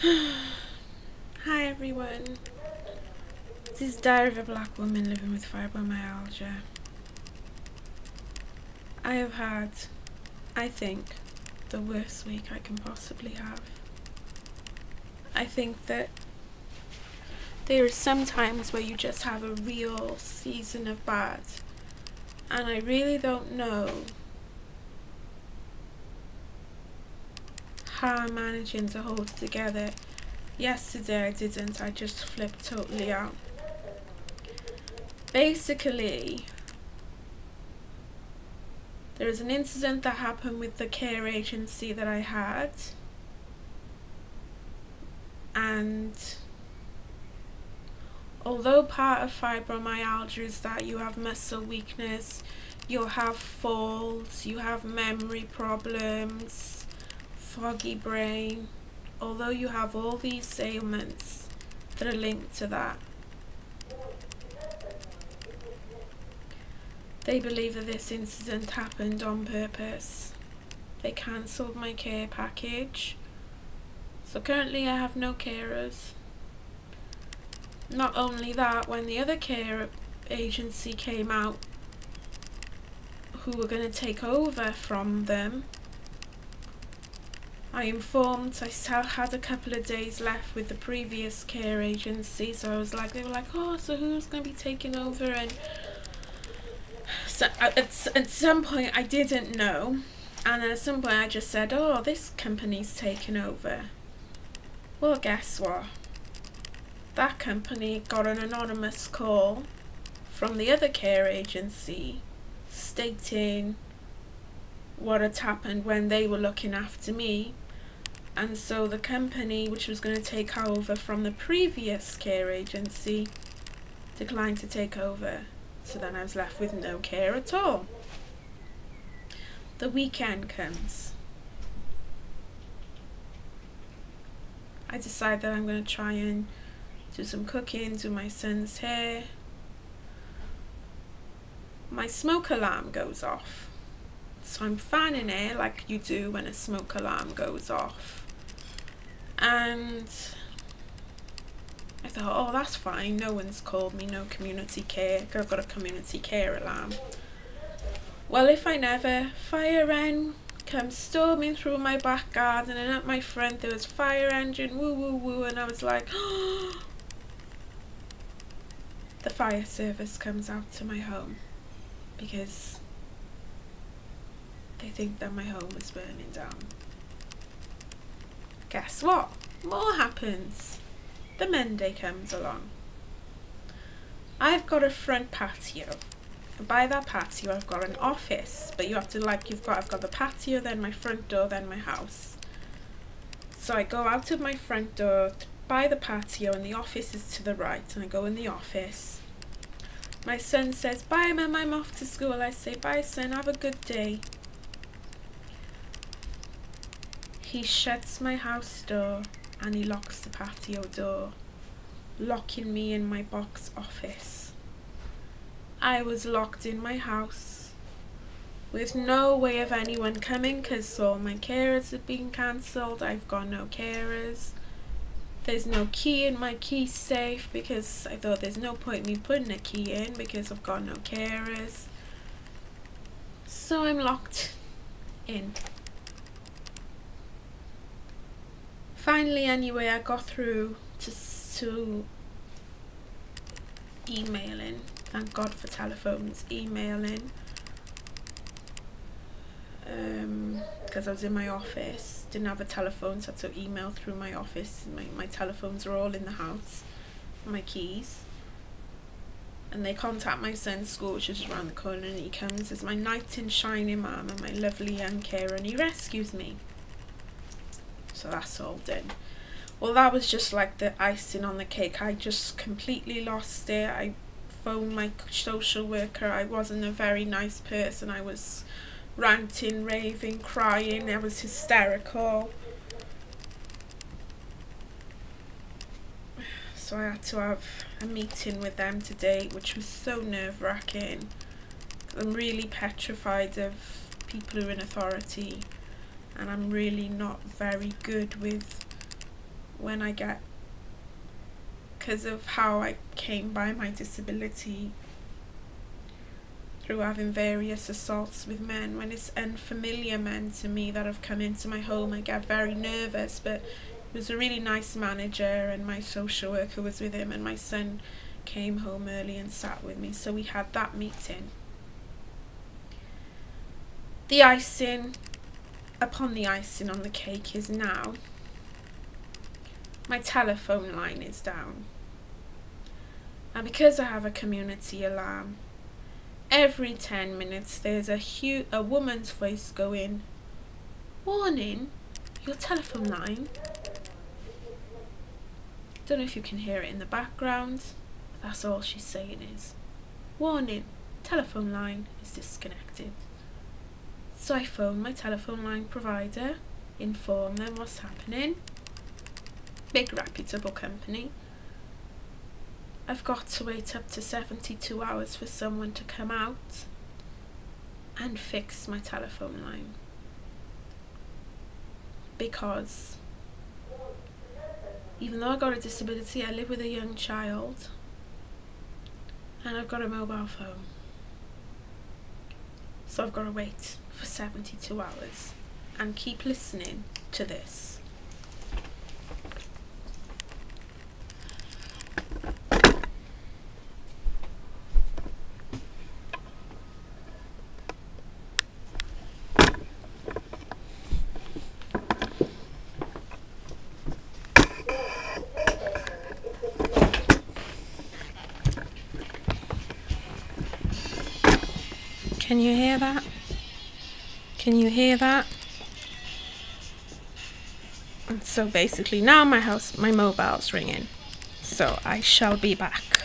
Hi everyone, this is Diary of a Black Woman Living with Fibromyalgia. I have had, I think, the worst week I can possibly have. I think that there are some times where you just have a real season of bad, and I really don't know how I'm managing to hold it together. Yesterday I didn't, I just flipped totally out. Basically, there was an incident that happened with the care agency that I had, and although part of fibromyalgia is that you have muscle weakness, you'll have falls, you have memory problems, foggy brain, although you have all these ailments that are linked to that, they believe that this incident happened on purpose. They cancelled my care package, so currently I have no carers. Not only that, when the other care agency came out who were going to take over from them, I informed, I still had a couple of days left with the previous care agency, so I was like, they were like, oh, so who's going to be taking over? And so at some point I didn't know, and at some point I just said, oh, this company's taking over. Well, guess what? That company got an anonymous call from the other care agency stating what had happened when they were looking after me, and so the company which was going to take over from the previous care agency declined to take over, so then I was left with no care at all. The weekend comes. I decide that I'm going to try and do some cooking, do my son's hair. My smoke alarm goes off, so I'm fanning it like you do when a smoke alarm goes off, and I thought, oh, that's fine, no one's called me, no community care, I've got a community care alarm. Well, if I never, fire wren comes storming through my back garden, and at my front there was fire engine, woo woo woo, and I was like, oh. The fire service comes out to my home because they think that my home is burning down. Guess what? More happens. The Monday comes along. I've got a front patio. And by that patio I've got an office, but you have to I've got the patio, then my front door, then my house. So I go out of my front door by the patio, and the office is to the right, and I go in the office. My son says, bye mum, I'm off to school. I say, bye son, have a good day. He shuts my house door and he locks the patio door, locking me in my box office. I was locked in my house with no way of anyone coming because all my carers had been cancelled. I've got no carers. There's no key in my key safe because I thought there's no point in me putting a key in because I've got no carers. So I'm locked in. Finally, anyway, I got through to emailing. Thank God for telephones. Emailing. Because I was in my office, didn't have a telephone, so I had to email through my office. My telephones are all in the house, my keys. And they contact my son's school, which is around the corner, and he comes as my knight in shining armour, my lovely young carer, and he rescues me. So that's all done. Well, that was just like the icing on the cake. I just completely lost it. I phoned my social worker. I wasn't a very nice person. I was ranting, raving, crying. I was hysterical. So I had to have a meeting with them today, which was so nerve-wracking. I'm really petrified of people who are in authority, and I'm really not very good with when I get, because of how I came by my disability through having various assaults with men. When it's unfamiliar men to me that have come into my home, I get very nervous. But it was a really nice manager, and my social worker was with him, and my son came home early and sat with me, so we had that meeting. The icing upon the icing on the cake is now my telephone line is down. And because I have a community alarm, every 10 minutes there's a woman's voice going, "Warning, your telephone line." Don't know if you can hear it in the background. That's all she's saying is, "Warning, telephone line is disconnected." So I phone my telephone line provider, inform them what's happening. Big reputable company. I've got to wait up to 72 hours for someone to come out and fix my telephone line. Because even though I've got a disability, I live with a young child and I've got a mobile phone. So I've got to wait for 72 hours and keep listening to this. Can you hear that? Can you hear that? And so basically now my mobile's ringing. So I shall be back.